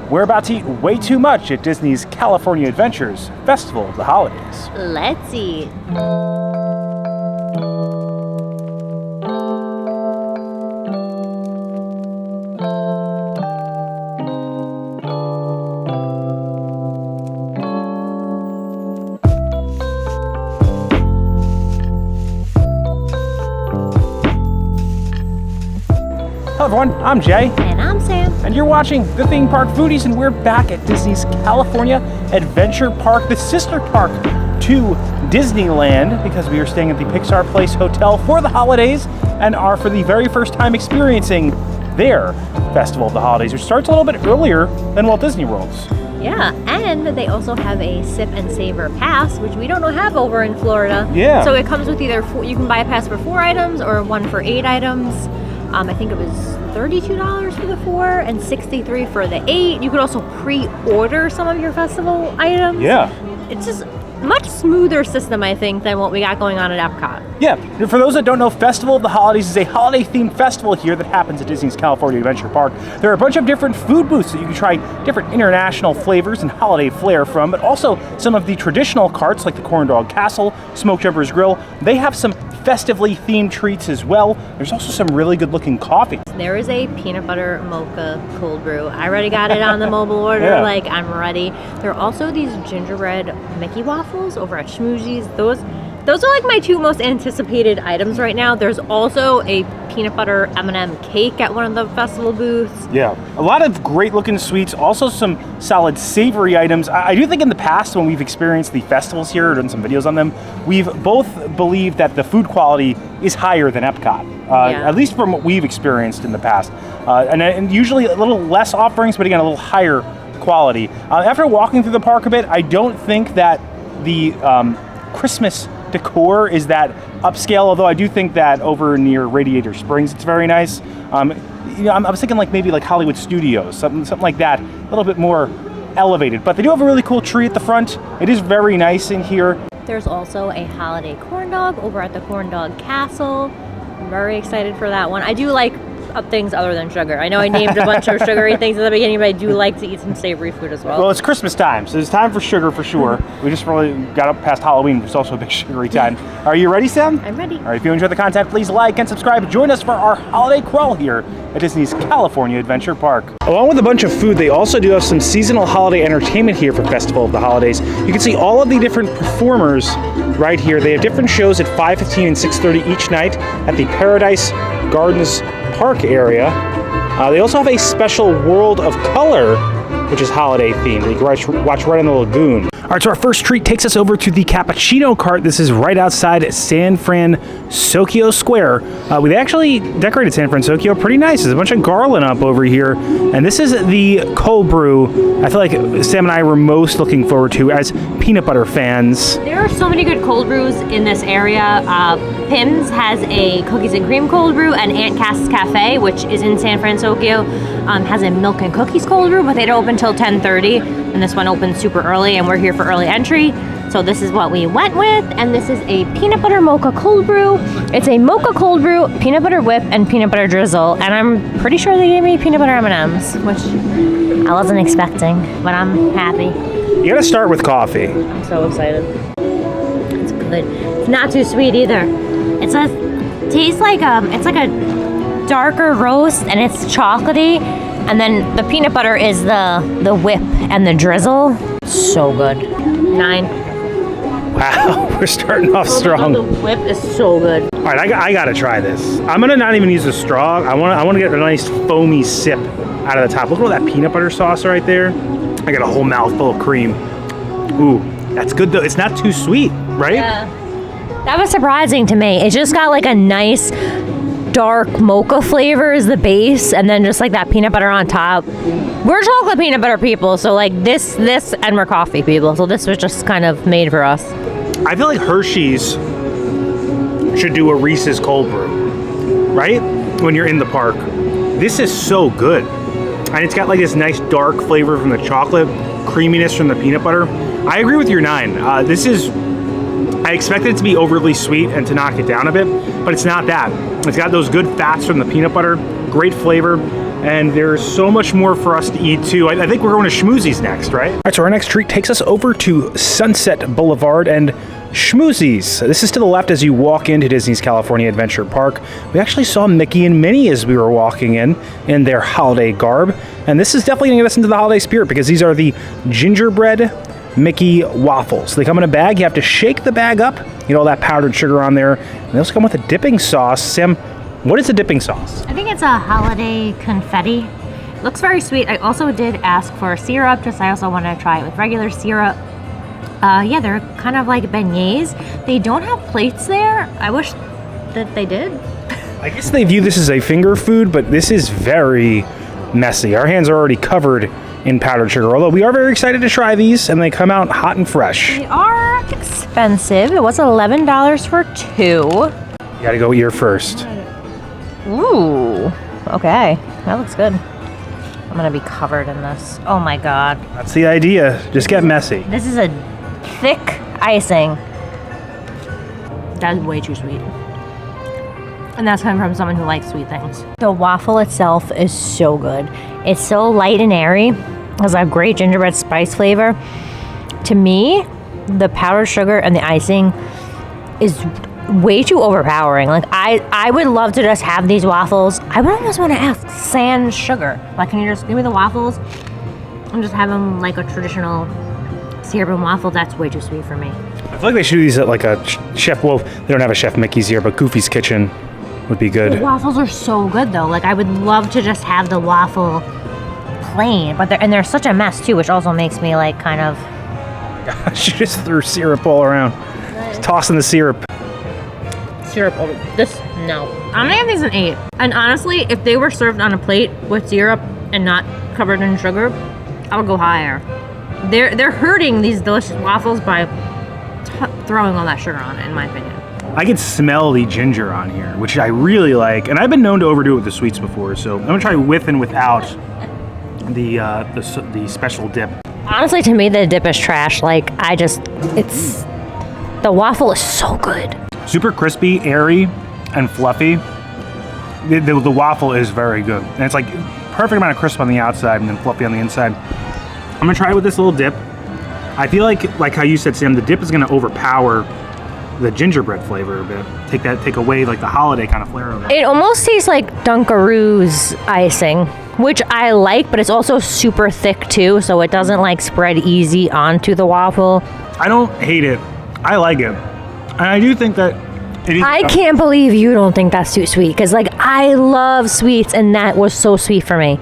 We're about to eat way too much at Disney's California Adventures Festival of the Holidays. Let's eat. Hello everyone, I'm Jay. And I'm Sam. And you're watching The Theme Park Foodies, and we're back at Disney's California Adventure Park, the sister park to Disneyland, because we are staying at the Pixar Place Hotel for the holidays and are for the very first time experiencing their Festival of the Holidays, which starts a little bit earlier than Walt Disney World's. Yeah, and they also have a sip and savor pass, which we don't have over in Florida. Yeah. So it comes with either, you can buy a pass for 4 items or one for 8 items. I think it was $32 for the 4 and $63 for the 8. You could also pre-order some of your festival items. Yeah. It's just much smoother system, I think, than what we got going on at Epcot. Yeah, for those that don't know, Festival of the Holidays is a holiday-themed festival here that happens at Disney's California Adventure Park. There are a bunch of different food booths that you can try different international flavors and holiday flair from, but also some of the traditional carts like the Corn Dog Castle, Smoke Jumper's Grill. They have some festively themed treats as well. There's also some really good looking coffee. There is a peanut butter mocha cold brew. I already got it on the mobile order. Yeah. Like, I'm ready. There are also these gingerbread Mickey waffles over at Schmoozie's. Those are like my 2 most anticipated items right now. There's also a peanut butter M&M cake at one of the festival booths. Yeah, a lot of great looking sweets, also some solid savory items. I do think in the past when we've experienced the festivals here or done some videos on them, we've both believed that the food quality is higher than Epcot, at least from what we've experienced in the past. And usually a little less offerings, but again, a little higher quality. After walking through the park a bit, I don't think that the Christmas decor is that upscale, although I do think that over near Radiator Springs it's very nice. I was thinking maybe like Hollywood Studios, something like that, a little bit more elevated. But they do have a really cool tree at the front. It is very nice in here. There's also a holiday corn dog over at the Corn Dog Castle. I'm very excited for that one. I do like things other than sugar. I know I named a bunch of sugary things at the beginning, but I do like to eat some savory food as well. Well, it's Christmas time, so it's time for sugar for sure. We just really got up past Halloween, which is also a big sugary time. Are you ready, Sam? I'm ready. All right, if you enjoyed the content, please like and subscribe. Join us for our holiday crawl here at Disney's California Adventure Park. Along with a bunch of food, they also do have some seasonal holiday entertainment here for Festival of the Holidays. You can see all of the different performers right here. They have different shows at 5:15 and 6:30 each night at the Paradise Gardens Park area. They also have a special World of Color, which is holiday themed. You can watch right in the lagoon. All right, so our first treat takes us over to the Cappuccino Cart. This is right outside San Francisco Square. We actually decorated San Francisco pretty nice. There's a bunch of garland up over here. And this is the cold brew I feel like Sam and I were most looking forward to as peanut butter fans. There are so many good cold brews in this area. Pim's has a cookies and cream cold brew, and Aunt Cass's Cafe, which is in San Francisco, has a milk and cookies cold brew, but they don't open till 10:30, and this one opens super early, and we're here for early entry. So this is what we went with, and this is a peanut butter mocha cold brew. It's a mocha cold brew, peanut butter whip, and peanut butter drizzle, and I'm pretty sure they gave me peanut butter M&Ms, which I wasn't expecting, but I'm happy. You gotta start with coffee. I'm so excited. It's good. It's not too sweet either. Tastes like it's like a darker roast, and it's chocolatey, and then the peanut butter is the whip and the drizzle. So good. 9. Wow, we're starting off strong. The whip is so good. All right, I gotta try this. I'm gonna not even use a straw. I wanna get a nice foamy sip out of the top. Look at all that peanut butter sauce right there. I got a whole mouthful of cream. Ooh, that's good though. It's not too sweet, right? Yeah. That was surprising to me. It just got like a nice dark mocha flavor as the base, and then just like that peanut butter on top. We're chocolate peanut butter people, so like this, and we're coffee people, so this was just kind of made for us. I feel like Hershey's should do a Reese's cold brew, right? When you're in the park. This is so good. And it's got like this nice dark flavor from the chocolate, creaminess from the peanut butter. I agree with your 9. I expected it to be overly sweet and to knock it down a bit, but it's not that. It's got those good fats from the peanut butter, great flavor. And there's so much more for us to eat too. I think we're going to Schmoozie's next, right? All right, so our next treat takes us over to Sunset Boulevard and Schmoozie's. This is to the left as you walk into Disney's California Adventure Park. We actually saw Mickey and Minnie as we were walking in their holiday garb. And this is definitely going to get us into the holiday spirit because these are the gingerbread Mickey waffles. They come in a bag. You have to shake the bag up, get all that powdered sugar on there. And they also come with a dipping sauce. Sam, what is the dipping sauce? I think it's a holiday confetti. Looks very sweet. I also did ask for syrup, just I also wanted to try it with regular syrup. Yeah, they're kind of like beignets. They don't have plates there. I wish that they did. I guess they view this as a finger food, but this is very messy. Our hands are already covered in powdered sugar, although we are very excited to try these, and they come out hot and fresh. They are expensive. It was $11 for 2. You gotta go ear first. Ooh, okay. That looks good. I'm gonna be covered in this. Oh my god. That's the idea. Just get messy. This is a thick icing. That's way too sweet. And that's coming from someone who likes sweet things. The waffle itself is so good. It's so light and airy. It has a great gingerbread spice flavor. To me, the powdered sugar and the icing is way too overpowering. Like I would love to just have these waffles. I would almost want to ask sans sugar. Like, can you just give me the waffles and just have them like a traditional syrup and waffle? That's way too sweet for me. I feel like they should do these at like a chef. Well, they don't have a Chef Mickey's here, but Goofy's Kitchen would be good. The waffles are so good though. Like, I would love to just have the waffle plain, but they're such a mess too, which also makes me like kind of. She just threw syrup all around. Just tossing the syrup. Syrup over this. No, I'm gonna give these an 8. And honestly, if they were served on a plate with syrup and not covered in sugar, I would go higher. They're hurting these delicious waffles by throwing all that sugar on it, in my opinion. I can smell the ginger on here, which I really like, and I've been known to overdo it with the sweets before, so I'm gonna try with and without the special dip. Honestly, to me, the dip is trash. Like, the waffle is so good. Super crispy, airy, and fluffy. The waffle is very good, and it's like perfect amount of crisp on the outside and then fluffy on the inside. I'm gonna try it with this little dip. I feel like how you said, Sam, the dip is gonna overpower the gingerbread flavor a bit. Take away like the holiday kind of flair of it. It almost tastes like Dunkaroos icing, which I like, but it's also super thick too, so it doesn't like spread easy onto the waffle. I don't hate it. I like it. And I do think that it is. I can't believe you don't think that's too sweet, because like I love sweets, and that was so sweet for me.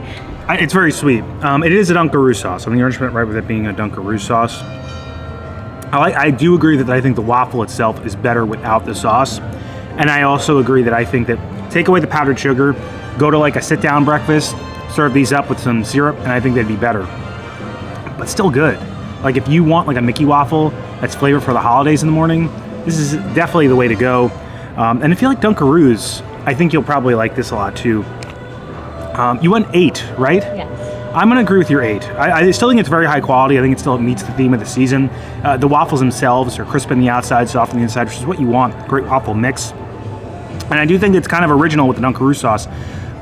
It's very sweet. It is a Dunkaroo sauce. I think you're 100% right with it being a Dunkaroo sauce. I do agree that I think the waffle itself is better without the sauce. And I also agree that I think that take away the powdered sugar, go to like a sit-down breakfast, serve these up with some syrup, and I think they'd be better. But still good. Like if you want like a Mickey waffle that's flavored for the holidays in the morning, this is definitely the way to go. And if you like Dunkaroos, I think you'll probably like this a lot too. You went 8, right? Yes. I'm gonna agree with your 8. I still think it's very high quality. I think it still meets the theme of the season. The waffles themselves are crisp on the outside, soft on the inside, which is what you want. Great waffle mix. And I do think it's kind of original with the Dunkaroo sauce.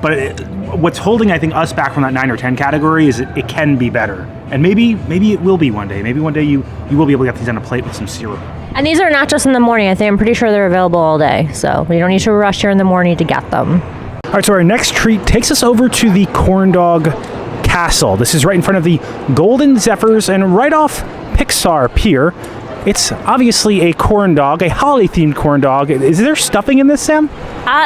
But what's holding, I think, us back from that 9 or 10 category is it can be better. And maybe it will be one day. Maybe one day you will be able to get these on a plate with some syrup. And these are not just in the morning. I'm pretty sure they're available all day. So you don't need to rush here in the morning to get them. All right, so our next treat takes us over to the Corn Dog Castle. This is right in front of the Golden Zephyrs and right off Pixar Pier. It's obviously a corn dog, a holiday-themed corn dog. Is there stuffing in this, Sam?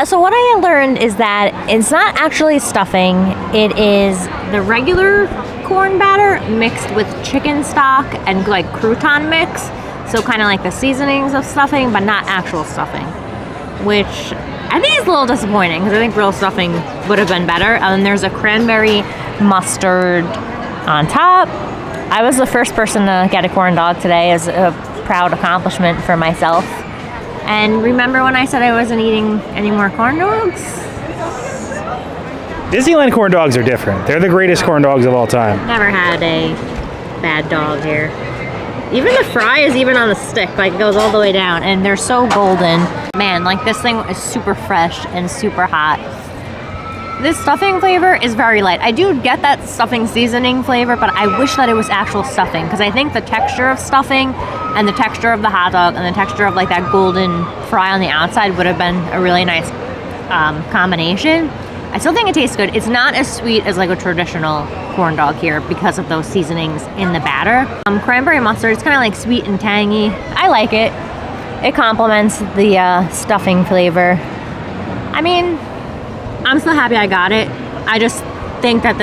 So what I learned is that it's not actually stuffing. It is the regular corn batter mixed with chicken stock and like crouton mix. So kind of like the seasonings of stuffing, but not actual stuffing, which I think is a little disappointing because I think real stuffing would have been better. And there's a cranberry mustard on top. I was the first person to get a corn dog today as a proud accomplishment for myself. And remember when I said I wasn't eating any more corn dogs? Disneyland corn dogs are different. They're the greatest corn dogs of all time. Never had a bad dog here. Even the fry is even on the stick, like it goes all the way down, and they're so golden. Man, like this thing is super fresh and super hot. This stuffing flavor is very light. I do get that stuffing seasoning flavor, but I wish that it was actual stuffing, because I think the texture of stuffing and the texture of the hot dog and the texture of like that golden fry on the outside would have been a really nice combination. I still think it tastes good. It's not as sweet as like a traditional corn dog here because of those seasonings in the batter. Cranberry mustard, it's kind of like sweet and tangy. I like it. It complements the stuffing flavor. I mean, I'm still happy I got it. I just think that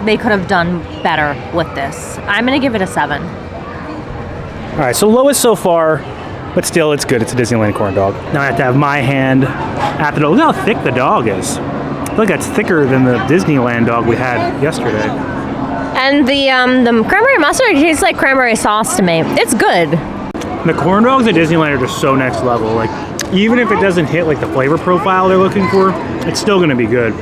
they could have done better with this. I'm gonna give it a 7. All right, so lowest so far, but still it's good. It's a Disneyland corn dog. Now I have to have my hand at the dog. Look how thick the dog is. I feel like that's thicker than the Disneyland dog we had yesterday. And the cranberry mustard tastes like cranberry sauce to me. It's good. The corn dogs at Disneyland are just so next level. Like, even if it doesn't hit like the flavor profile they're looking for, it's still gonna be good.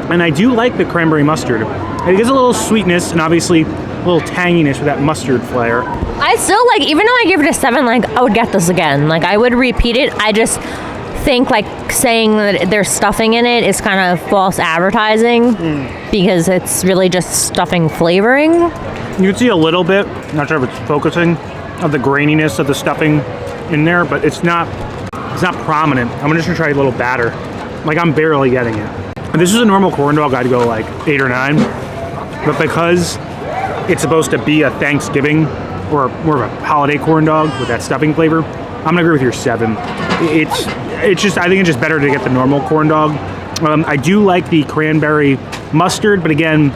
And I do like the cranberry mustard. It gives a little sweetness and obviously a little tanginess with that mustard flair. I still like, even though I give it a 7, like I would get this again. Like I would repeat it. I just think like saying that there's stuffing in it is kind of false advertising because it's really just stuffing flavoring. You can see a little bit, not sure if it's focusing, of the graininess of the stuffing in there, but it's not prominent. I'm just gonna try a little batter. Like I'm barely getting it. If this is a normal corn dog, I'd go like 8 or 9. But because it's supposed to be a Thanksgiving or more of a holiday corn dog with that stuffing flavor, I'm gonna agree with your 7. It's just, I think it's just better to get the normal corn dog. I do like the cranberry mustard, but again,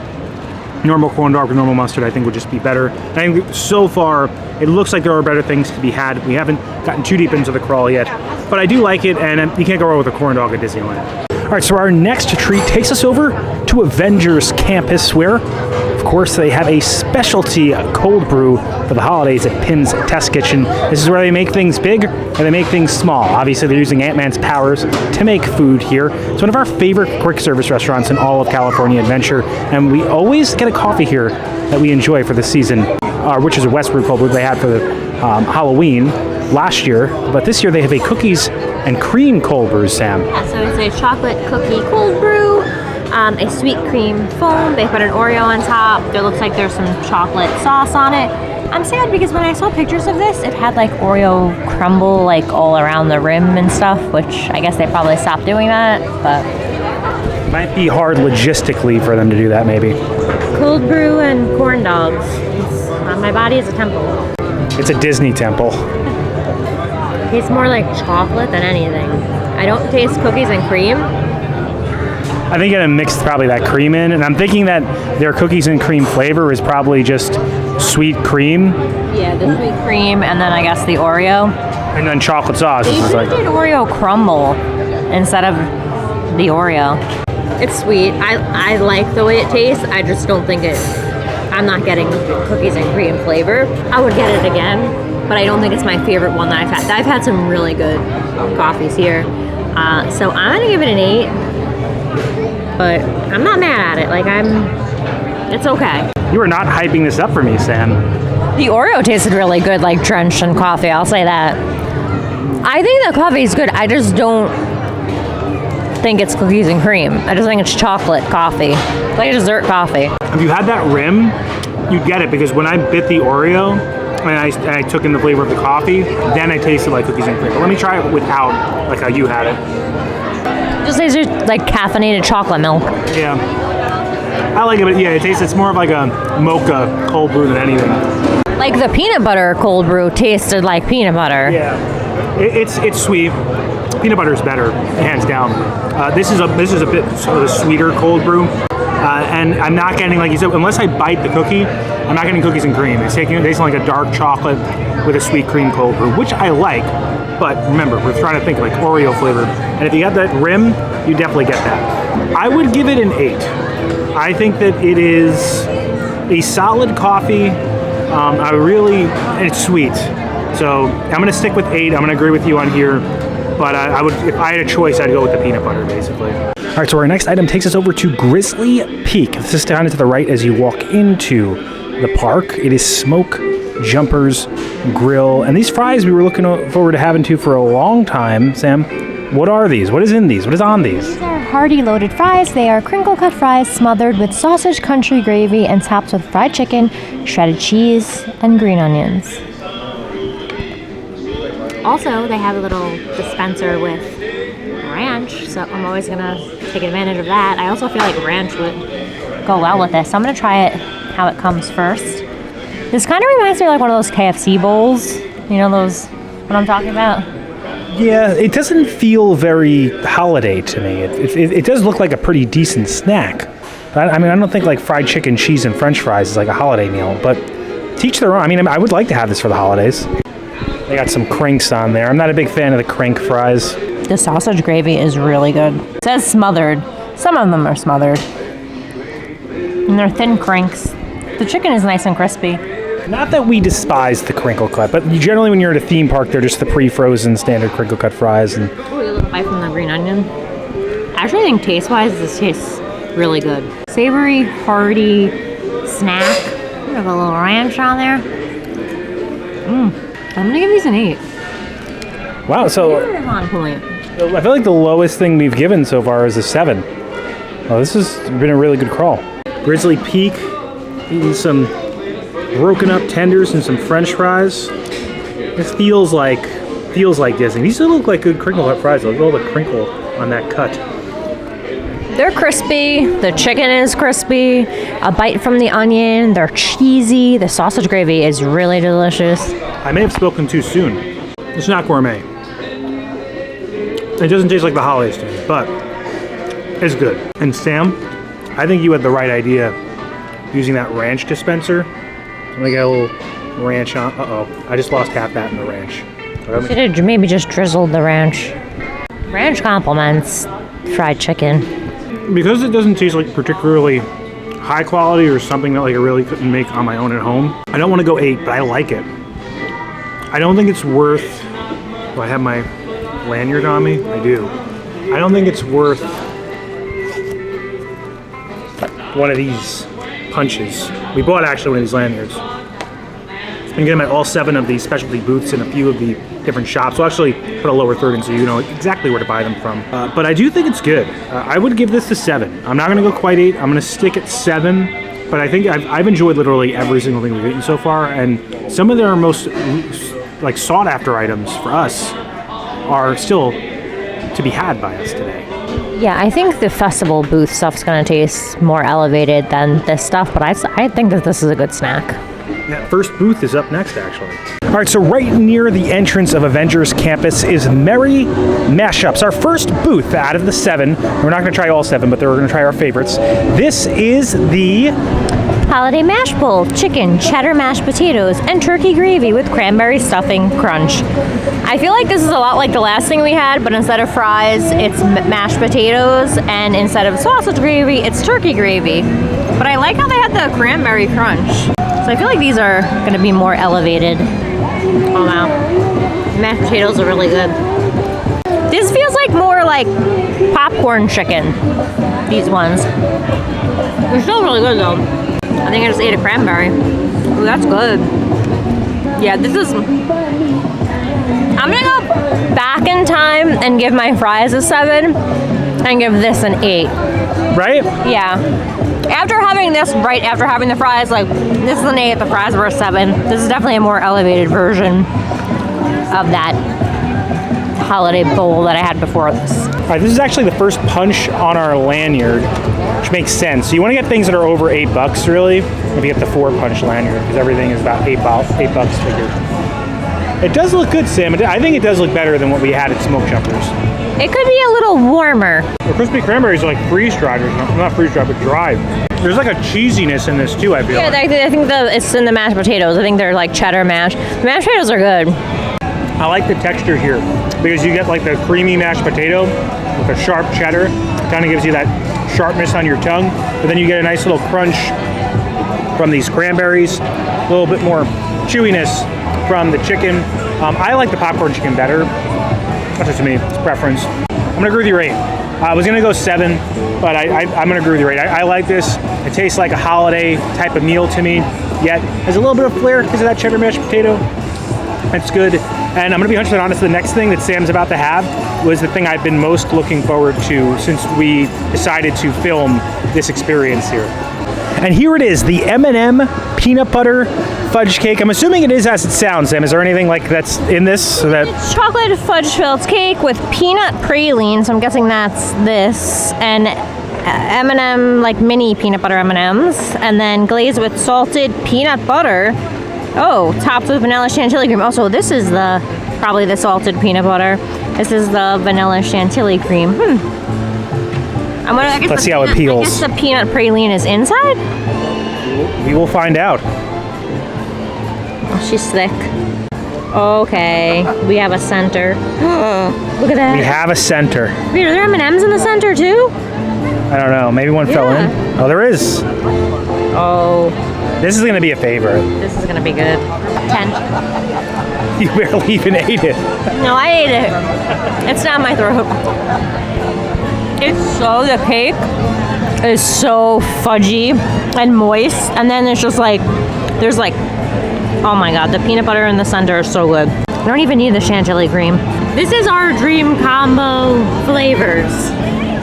normal corn dog with normal mustard I think would just be better. I think so far it looks like there are better things to be had. We haven't gotten too deep into the crawl yet, but I do like it, and you can't go wrong with a corn dog at Disneyland. All right, so our next treat takes us over to Avengers Campus, where, of course, they have a specialty cold brew for the holidays at Pin's Test Kitchen. This is where they make things big and they make things small. Obviously, they're using Ant-Man's powers to make food here. It's one of our favorite quick service restaurants in all of California Adventure, and we always get a coffee here that we enjoy for the season, which is a West Brew cold brew they had for the Halloween last year, but this year they have a cookies and cream cold brew, Sam. Yeah, so it's a chocolate cookie cold brew, a sweet cream foam. They put an Oreo on top. There looks like there's some chocolate sauce on it. I'm sad because when I saw pictures of this, it had like Oreo crumble like all around the rim and stuff, which I guess they probably stopped doing that, but might be hard logistically for them to do that, maybe. Cold brew and corn dogs. My body is a temple. It's a Disney temple. Tastes more like chocolate than anything. I don't taste cookies and cream. I think it mixed probably that cream in, and I'm thinking that their cookies and cream flavor is probably just sweet cream. Yeah, the sweet cream, and then I guess the Oreo. And then chocolate sauce. They should have did Oreo crumble instead of the Oreo. It's sweet. I like the way it tastes. I just don't think I'm not getting cookies and cream flavor. I would get it again, but I don't think it's my favorite one that I've had. I've had some really good coffees here. So I'm gonna give it an 8, but I'm not mad at it. It's okay. You are not hyping this up for me, Sam. The Oreo tasted really good, like drenched in coffee, I'll say that. I think the coffee is good. I just don't think it's cookies and cream. I just think it's chocolate coffee. It's like a dessert coffee. If you had that rim, you'd get it, because when I bit the Oreo and I took in the flavor of the coffee, then I tasted like cookies and cream. But let me try it without, like how you had it. Just tastes like caffeinated chocolate milk. Yeah. I like it, but yeah, it's more of like a mocha cold brew than anything. Like the peanut butter cold brew tasted like peanut butter. Yeah. It's sweet. Peanut butter is better, hands down. This is a bit sort of a sweeter cold brew, and I'm not getting, like you said, unless I bite the cookie, I'm not getting cookies and cream. It's tasting like a dark chocolate with a sweet cream cold brew, which I like. But remember, we're trying to think like Oreo flavor, and if you have that rim, you definitely get that. I would give it an 8. I think that it is a solid coffee. And it's sweet. So I'm gonna stick with 8. I'm gonna agree with you on here. But I would, if I had a choice, I'd go with the peanut butter, basically. All right, so our next item takes us over to Grizzly Peak. This is down to the right as you walk into the park. It is Smoke Jumpers Grill. And these fries we were looking forward to having for a long time. Sam, what are these? What is in these? What is on these? These are hearty loaded fries. They are crinkle cut fries smothered with sausage country gravy and topped with fried chicken, shredded cheese, and green onions. Also, they have a little dispenser with ranch, so I'm always gonna take advantage of that. I also feel like ranch would go well with this, so I'm gonna try it how it comes first. This kind of reminds me of like one of those KFC bowls. You know those, what I'm talking about? Yeah, it doesn't feel very holiday to me. It does look like a pretty decent snack. I mean, I don't think like fried chicken, cheese, and french fries is like a holiday meal, but teach their own. I mean, I would like to have this for the holidays. They got some crinks on there. I'm not a big fan of the crink fries. The sausage gravy is really good. It says smothered. Some of them are smothered. And they're thin crinks. The chicken is nice and crispy. Not that we despise the crinkle cut, but generally when you're at a theme park, they're just the pre-frozen standard crinkle cut fries. And ooh, a little bite from the green onion. I actually think taste-wise, this tastes really good. Savory, hearty snack. Have a little ranch on there. I'm gonna give these an 8. Wow, so They're on point. I feel like the lowest thing we've given so far is a 7. Well, this has been a really good crawl. Grizzly Peak, eating some broken up tenders and some french fries. This feels like Disney. These look like good crinkle cut fries. Look at all the crinkle on that cut. They're crispy. The chicken is crispy. A bite from the onion. They're cheesy. The sausage gravy is really delicious. I may have spoken too soon. It's not gourmet. It doesn't taste like the holidays to me, but it's good. And Sam, I think you had the right idea using that ranch dispenser. Let me get a little ranch on. Uh-oh, I just lost half that in the ranch. Should have maybe just drizzled the ranch. Ranch compliments fried chicken. Because it doesn't taste like particularly high quality or something that like I really couldn't make on my own at home, I don't want to go 8, but I like it. I don't think it's worth... Do I have my lanyard on me? I do. I don't think it's worth one of these punches. We bought actually one of these lanyards. You can get them at all 7 of these specialty booths in a few of the different shops. We'll actually put a lower third in so you know exactly where to buy them from. But I do think it's good. I would give this a 7. I'm not going to go quite 8. I'm going to stick at 7. But I think I've enjoyed literally every single thing we've eaten so far. And some of their most like sought after items for us are still to be had by us today. Yeah, I think the festival booth stuff's gonna taste more elevated than this stuff, but I think that this is a good snack. Yeah, first booth is up next, actually. All right, so right near the entrance of Avengers Campus is Merry Mashups, our first booth out of the 7. We're not going to try all 7, but we're going to try our favorites. This is the Holiday Mash Bowl, chicken, cheddar mashed potatoes, and turkey gravy with cranberry stuffing crunch. I feel like this is a lot like the last thing we had, but instead of fries, it's mashed potatoes, and instead of sausage gravy, it's turkey gravy. But I like how they had the cranberry crunch. So I feel like these are going to be more elevated. Oh wow. Mashed potatoes are really good. This feels like more like popcorn chicken, these ones. They're still really good though. I think I just ate a cranberry. Ooh, that's good. Yeah, this is... I'm gonna go back in time and give my fries a 7 and give this an 8. right? Yeah. After having this, right after having the fries, like, this is an 8, the fries were a 7. This is definitely a more elevated version of that holiday bowl that I had before this. All right, this is actually the first punch on our lanyard, which makes sense. So you want to get things that are over $8, really, if you get the 4-punch lanyard, because everything is about $8 figure. It does look good, Sam. I think it does look better than what we had at Smoke Jumpers. It could be a little warmer. The crispy cranberries are like freeze-dried, or not freeze-dried, but dried. There's like a cheesiness in this too, I feel. Yeah, like. I think it's in the mashed potatoes. I think they're like cheddar mash. The mashed potatoes are good. I like the texture here because you get like the creamy mashed potato with a sharp cheddar. It kind of gives you that sharpness on your tongue, but then you get a nice little crunch from these cranberries, a little bit more chewiness from the chicken. I like the popcorn chicken better. That's just me, it's preference. I'm gonna agree with your 8. I was gonna go 7, but I'm gonna agree with your 8. I like this. It tastes like a holiday type of meal to me, yet has a little bit of flair because of that cheddar mashed potato. It's good. And I'm gonna be 100% honest, the next thing that Sam's about to have was the thing I've been most looking forward to since we decided to film this experience here. And here it is, the M&M peanut butter fudge cake. I'm assuming it is as it sounds, Sam. Is there anything like that's in this? So that It's chocolate fudge-filled cake with peanut praline, so I'm guessing that's this, and M&M, like mini peanut butter M&Ms, and then glazed with salted peanut butter. Oh, topped with vanilla chantilly cream. Also, this is probably the salted peanut butter. This is the vanilla chantilly cream. Let's see how it peels. I guess the peanut praline is inside? We will find out. Oh, she's thick. Okay, we have a center. Look at that. We have a center. Wait, are there M&Ms in the center too? I don't know. Maybe one fell in. Oh, there is. Oh. This is going to be a favorite. This is going to be good. 10. You barely even ate it. No, I ate it. It's not my throat. The cake is so fudgy and moist. And then it's just like, there's like, oh my God, the peanut butter in the center is so good. I don't even need the chantilly cream. This is our dream combo flavors.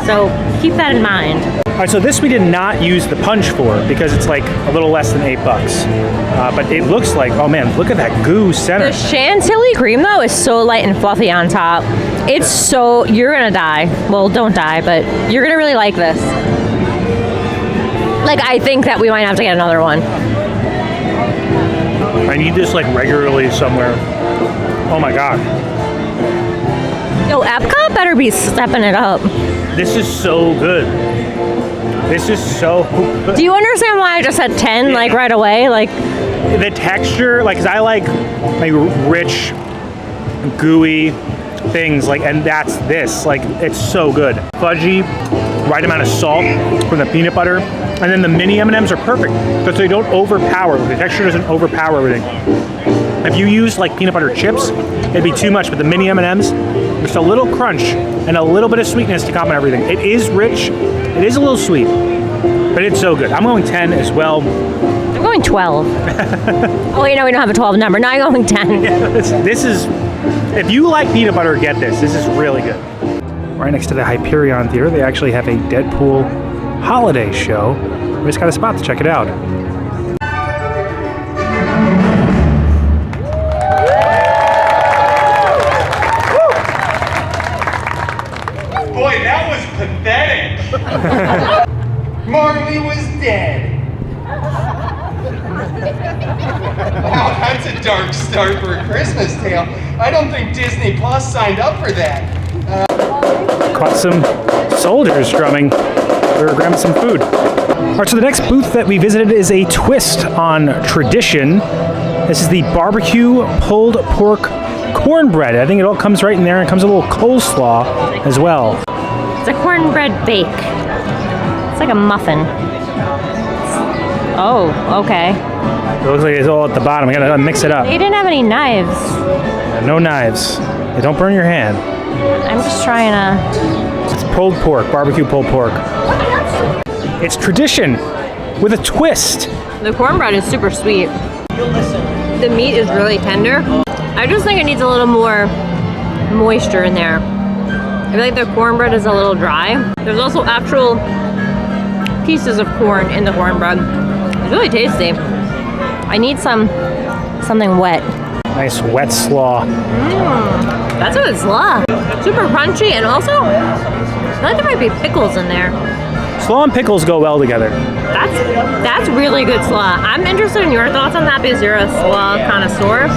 So keep that in mind. All right, so this we did not use the punch for because it's like a little less than $8. But it looks like, oh man, look at that goo center. The chantilly cream though is so light and fluffy on top. It's so, you're gonna die. Well, don't die, but you're gonna really like this. Like, I think that we might have to get another one. I need this like regularly somewhere. Oh my God. Yo, Epcot better be stepping it up. This is so good. This is so good. Do you understand why I just said 10 like right away? Like the texture, like, 'cause I like rich, gooey things, like, and that's this. Like, it's so good. Fudgy, right amount of salt from the peanut butter, and then the mini M&Ms are perfect because they don't overpower. The texture doesn't overpower everything. If you use like peanut butter chips, it'd be too much, but the mini M&Ms, just a little crunch and a little bit of sweetness to complement everything. It is rich, it is a little sweet, but it's so good. I'm going 10 as well. I'm going 12. Oh wait, no, we don't have a 12 number. Now I'm going 10. Yeah, this is, if you like peanut butter, get this. This is really good. Right next to the Hyperion Theater, they actually have a Deadpool holiday show. We just got a spot to check it out. Boy, that was pathetic. Marley was dead. Wow, that's a dark start for a Christmas tale. I don't think Disney Plus signed up for that. Caught some soldiers drumming. We were grabbing some food. All right, so the next booth that we visited is a twist on tradition. This is the barbecue pulled pork cornbread. I think it all comes right in there, and it comes with a little coleslaw as well. It's a cornbread bake. It's like a muffin. Oh, okay. It looks like it's all at the bottom. I gotta mix it up. They didn't have any knives. No knives. They don't burn your hand. I'm just trying to... It's pulled pork, barbecue pulled pork. It's tradition with a twist. The cornbread is super sweet. The meat is really tender. I just think it needs a little more moisture in there. I feel like the cornbread is a little dry. There's also actual pieces of corn in the cornbread. It's really tasty. I need something wet. Nice wet slaw. That's a good slaw. Super crunchy, and also, I think there might be pickles in there. Slaw and pickles go well together. That's really good slaw. I'm interested in your thoughts on that because you're a slaw connoisseur.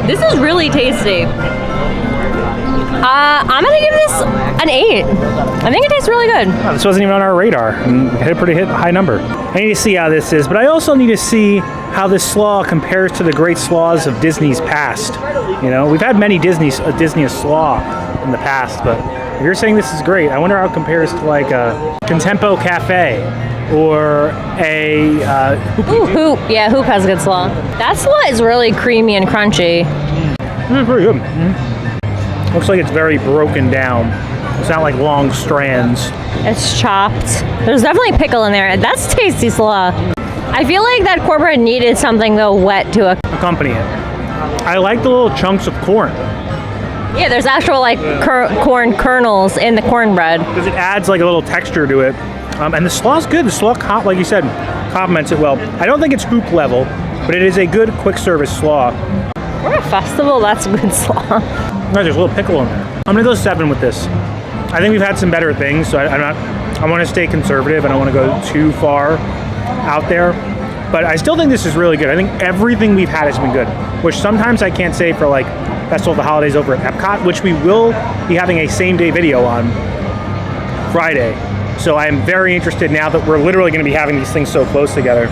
This is really tasty. I'm gonna give this an 8. I think it tastes really good. Oh, this wasn't even on our radar. And hit a pretty high number. I need to see how this is, but I also need to see how this slaw compares to the great slaws of Disney's past. You know, we've had many Disney slaw in the past, but if you're saying this is great, I wonder how it compares to like a Contempo Cafe or a Hoop. Yeah, Hoop has a good slaw. That slaw is really creamy and crunchy. Pretty good. Looks like it's very broken down. It's not like long strands. It's chopped. There's definitely pickle in there. That's tasty slaw. I feel like that cornbread needed something though wet to Accompany it. I like the little chunks of corn. Yeah, there's actual like corn kernels in the cornbread. Because it adds like a little texture to it. And the slaw's good. The slaw, like you said, complements it well. I don't think it's hoop level, but it is a good quick service slaw. For a festival, that's a good slaw. No, there's a little pickle in there. I'm gonna go 7 with this. I think we've had some better things, so I want to stay conservative. I don't want to go too far out there. But I still think this is really good. I think everything we've had has been good, which sometimes I can't say for like Festival of the Holidays over at Epcot, which we will be having a same-day video on Friday. So I am very interested now that we're literally going to be having these things so close together,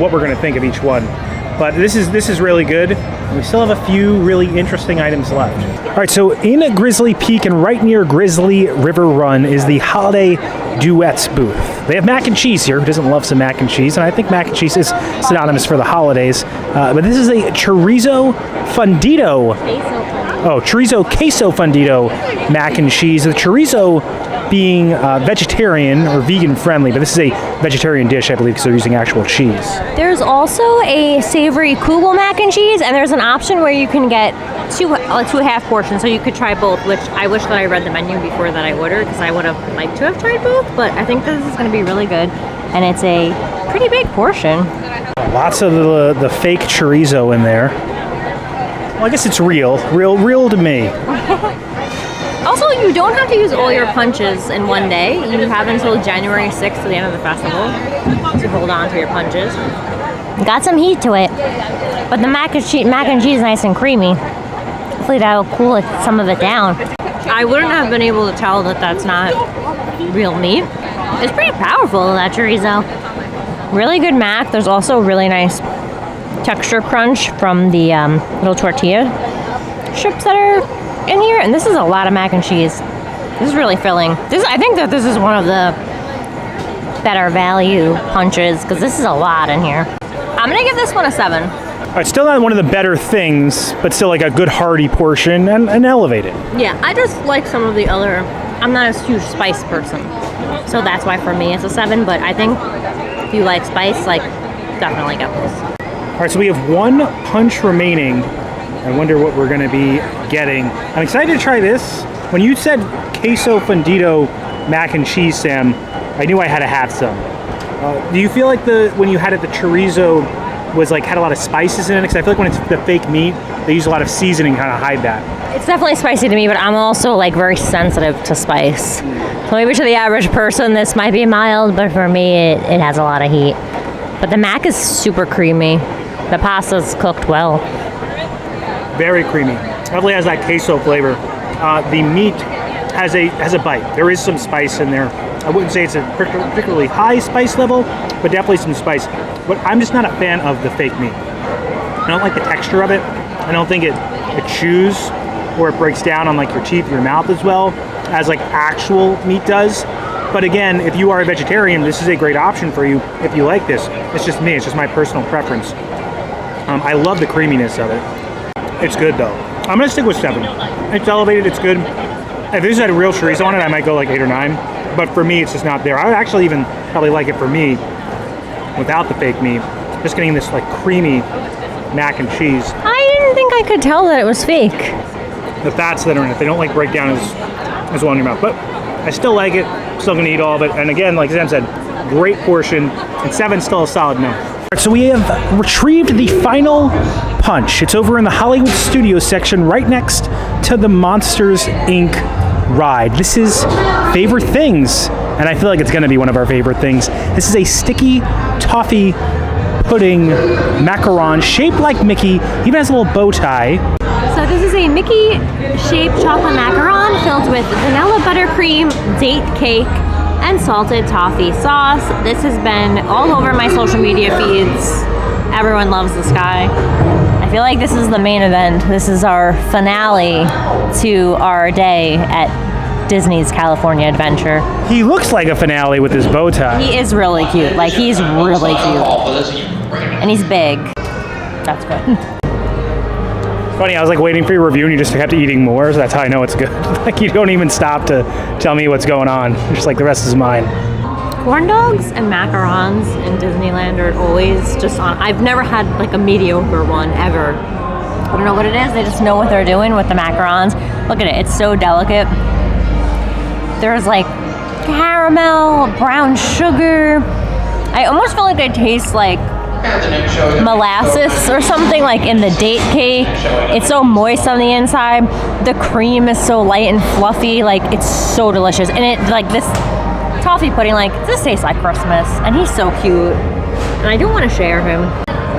what we're going to think of each one. But this is really good. We still have a few really interesting items left. All right, so in Grizzly Peak and right near Grizzly River Run is the Holiday Duets booth. They have mac and cheese here. Who doesn't love some mac and cheese? And I think mac and cheese is synonymous for the holidays. But this is a chorizo fundido. Chorizo queso fundido mac and cheese. The chorizo being vegetarian or vegan friendly, but this is a vegetarian dish, I believe, because they're using actual cheese. There's also a savory kugel mac and cheese, and there's an option where you can get two half portions, so you could try both, which I wish that I read the menu before that I ordered, because I would have liked to have tried both, but I think this is going to be really good, and it's a pretty big portion. Lots of the fake chorizo in there. Well, I guess it's real to me. Also, you don't have to use all your punches in one day. You have until January 6th to the end of the festival to hold on to your punches. Got some heat to it, but the mac and cheese is nice and creamy. Hopefully that'll cool some of it down. I wouldn't have been able to tell that that's not real meat. It's pretty powerful, that chorizo. Really good mac. There's also really nice texture crunch from the little tortilla strips that are in here, and this is a lot of mac and cheese. This is really filling. I think that this is one of the better value punches, because this is a lot in here. I'm gonna give this one a 7. All right, still not one of the better things, but still like a good hearty portion and elevated. Yeah, I just like some of the other. I'm not a huge spice person, so that's why for me it's a 7. But I think if you like spice, like definitely get this. All right, so we have 1 punch remaining. I wonder what we're going to be getting. I'm excited to try this. When you said queso fundido mac and cheese, Sam, I knew I had to have some. Do you feel like when you had it, the chorizo was like had a lot of spices in it? Because I feel like when it's the fake meat, they use a lot of seasoning to kind of hide that. It's definitely spicy to me, but I'm also like very sensitive to spice. So maybe to the average person, this might be mild, but for me, it has a lot of heat. But the mac is super creamy. The pasta's cooked well. Very creamy. Definitely has that queso flavor. The meat has a bite. There is some spice in there. I wouldn't say it's a particularly high spice level, but definitely some spice. But I'm just not a fan of the fake meat. I don't like the texture of it. I don't think it chews or it breaks down on like your teeth, your mouth as well as like actual meat does. But again, if you are a vegetarian, this is a great option for you if you like this. It's just me. It's just my personal preference. I love the creaminess of it. It's good though. I'm gonna stick with 7. It's elevated, it's good. If this had a real chorizo on it, I might go like 8 or 9. But for me, it's just not there. I would actually even probably like it for me without the fake meat. Just getting this like creamy mac and cheese. I didn't think I could tell that it was fake. The fats that are in it, they don't like break down as well in your mouth. But I still like it. Still gonna eat all of it. And again, like Sam said, great portion. And 7's still a solid no. So we have retrieved the final punch. It's over in the Hollywood Studios section right next to the Monsters, Inc. ride. This is Favorite Things, and I feel like it's going to be one of our favorite things. This is a sticky toffee pudding macaron shaped like Mickey, even has a little bow tie. So this is a Mickey-shaped chocolate macaron filled with vanilla buttercream, date cake, and salted toffee sauce. This has been all over my social media feeds. Everyone loves this guy. I feel like this is the main event. This is our finale to our day at Disney's California Adventure. He looks like a finale with his bow tie. He is really cute. Like, he's really cute. And he's big. That's good. Funny, I was like waiting for your review and you just kept eating more, so that's how I know it's good. Like you don't even stop to tell me what's going on. You're just like, the rest is mine. Corn dogs and macarons in Disneyland are always just on. I've never had like a mediocre one ever. I don't know what it is. They just know what they're doing with the macarons. Look at it. It's so delicate. There's like caramel, brown sugar. I almost feel like I taste like molasses or something like in the date cake. It's so moist on the inside. The cream is so light and fluffy. Like, it's so delicious. And it, like, this toffee pudding, like, this tastes like Christmas. And he's so cute. And I do want to share him.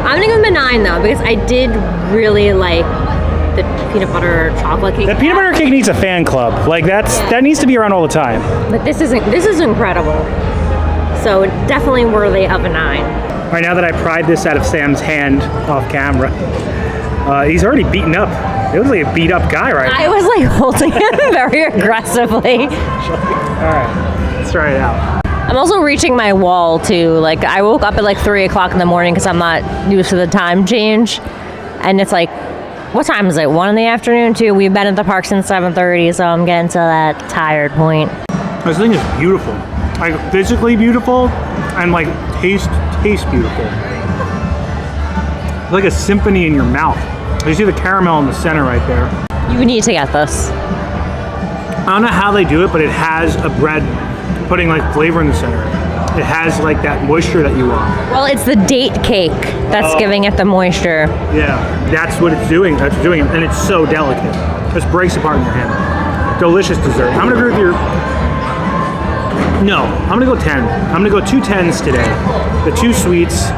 I'm gonna give him a 9 though, because I did really like the peanut butter chocolate cake. The peanut butter cake needs a fan club. Like, that needs to be around all the time. But this is incredible. So definitely worthy of a 9. All right, now that I pried this out of Sam's hand off camera, he's already beaten up. He looks like a beat up guy right now. I was like holding him very aggressively. All right, let's try it out. I'm also reaching my wall too. Like, I woke up at like 3 o'clock in the morning because I'm not used to the time change. And it's like, what time is it? 1 in the afternoon too. We've been at the park since 7:30, so I'm getting to that tired point. This thing is beautiful. Like, physically beautiful and like taste beautiful. It's like a symphony in your mouth. You see the caramel in the center right there. You need to get this. I don't know how they do it, but it has a bread pudding like flavor in the center. It has like that moisture that you want. Well, it's the date cake that's giving it the moisture. Yeah, that's what it's doing. That's doing it, and it's so delicate. It just breaks apart in your hand. Delicious dessert. I'm gonna agree with your. No, I'm gonna go 10. I'm gonna go 2 10s today. The 2 sweets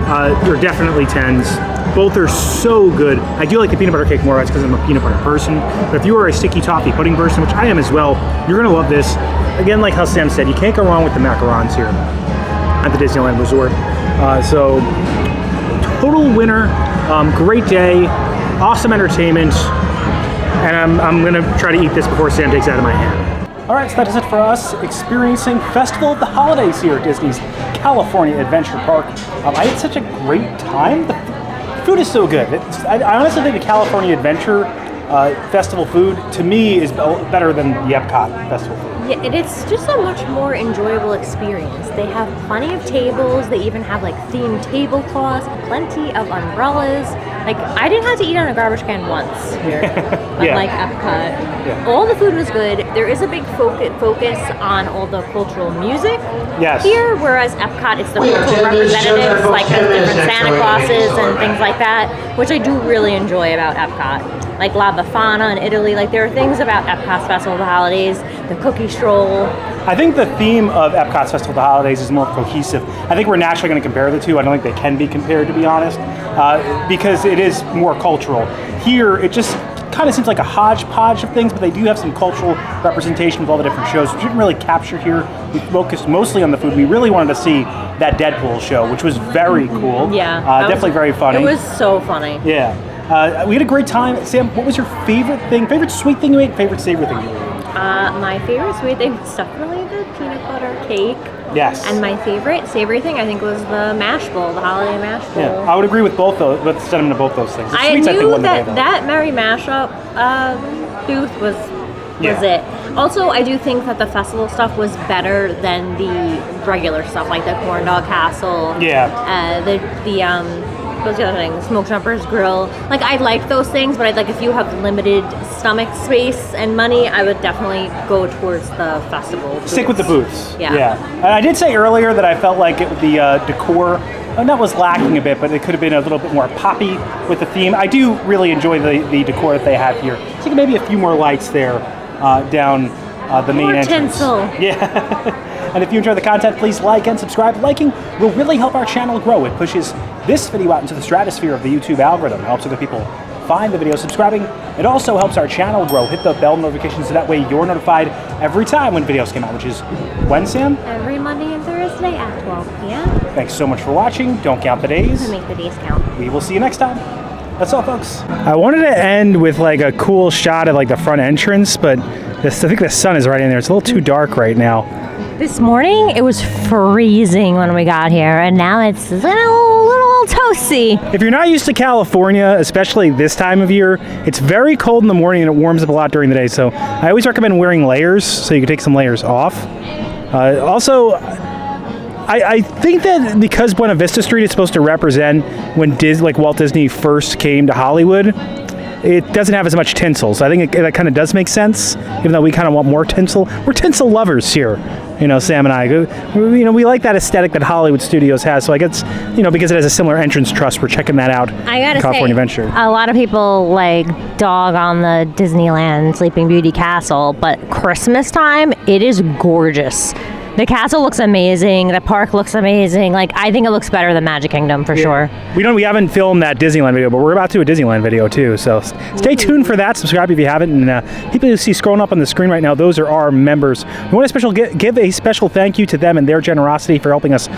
are definitely 10s. Both are so good. I do like the peanut butter cake more, that's because I'm a peanut butter person. But if you are a sticky toffee pudding person, which I am as well, you're gonna love this. Again, like how Sam said, you can't go wrong with the macarons here at the Disneyland Resort. So, total winner, great day, awesome entertainment, and I'm gonna try to eat this before Sam takes it out of my hand. All right, so that is it for us experiencing Festival of the Holidays here at Disney's California Adventure Park. I had such a great time. The food is so good. I honestly think the California Adventure Festival food, to me, is better than the Epcot Festival food. Yeah, and it's just a much more enjoyable experience. They have plenty of tables. They even have like themed tablecloths, plenty of umbrellas. Like, I didn't have to eat on a garbage can once here, unlike Epcot. Yeah. All the food was good. There is a big focus on all the cultural music here, whereas Epcot, it's the cultural representatives, like the different Santa Clauses and things like that, which I do really enjoy about Epcot. Like La Befana in Italy, like there are things about Epcot's Festival of the Holidays, the cookie stroll. I think the theme of Epcot's Festival of the Holidays is more cohesive. I think we're naturally going to compare the two. I don't think they can be compared, to be honest, because it is more cultural. Here, it just kind of seems like a hodgepodge of things, but they do have some cultural representation with all the different shows. We didn't really capture here. We focused mostly on the food. We really wanted to see that Deadpool show, which was very cool. Yeah. Definitely very funny. It was so funny. Yeah. We had a great time. Sam, what was your favorite sweet thing you ate, favorite savory thing you ate? My favorite sweet thing was definitely the peanut butter cake. Yes. And my favorite savory thing, I think, was the mash bowl, the holiday mash bowl. Yeah, I would agree with both those, with sentiment of both those things. The I sweets, knew think, won the day, that Merry Mashup booth was it. Also, I do think that the festival stuff was better than the regular stuff, like the corn dog castle. Yeah. What's the other thing? Smoke Jumper's Grill. Like, I like those things, but if you have limited stomach space and money, I would definitely go towards the festival booths. Stick with the booths. Yeah. And I did say earlier that I felt like the decor, and that was lacking a bit, but it could have been a little bit more poppy with the theme. I do really enjoy the decor that they have here. So maybe a few more lights there down the main entrance. Tinsel. Yeah. And if you enjoy the content, please like and subscribe. Liking will really help our channel grow. It pushes this video out into the stratosphere of the YouTube algorithm. It helps other people find the video. Subscribing, it also helps our channel grow. Hit the bell notifications so that way you're notified every time when videos come out, which is when, Sam? Every Monday and Thursday at 12 p.m. Thanks so much for watching. Don't count the days. To make the days count. We will see you next time. That's all, folks. I wanted to end with like a cool shot of like the front entrance, but I think the sun is right in there. It's a little too dark right now. This morning, it was freezing when we got here, and now it's a little toasty. If you're not used to California, especially this time of year, it's very cold in the morning and it warms up a lot during the day. So I always recommend wearing layers so you can take some layers off. Also, I think that because Buena Vista Street is supposed to represent when Walt Disney first came to Hollywood, it doesn't have as much tinsel. So I think that kind of does make sense, even though we kind of want more tinsel. We're tinsel lovers here. Sam and I, we like that aesthetic that Hollywood Studios has. So I guess, because it has a similar entrance truss, we're checking that out. I gotta California say, Adventure. A lot of people dog on the Disneyland Sleeping Beauty Castle, but Christmas time, it is gorgeous. The castle looks amazing. The park looks amazing. I think it looks better than Magic Kingdom for sure. We haven't filmed that Disneyland video, but we're about to do a Disneyland video too. So stay tuned for that. Subscribe if you haven't. And people you see scrolling up on the screen right now, those are our members. We want to give a special thank you to them and their generosity for helping us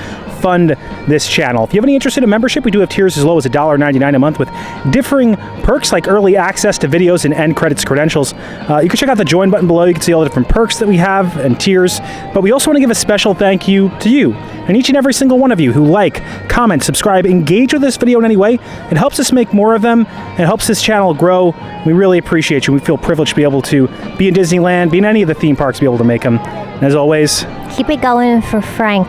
fund this channel. If you have any interest in a membership, we do have tiers as low as $1.99 a month with differing perks like early access to videos and end credits credentials. You can check out the join button below. You can see all the different perks that we have and tiers. But we also want to give a special thank you to you and each and every single one of you who comment, subscribe, engage with this video in any way. It helps us make more of them. It helps this channel grow. We really appreciate you. We feel privileged to be able to be in Disneyland, be in any of the theme parks, be able to make them. And as always, keep it going for Frank.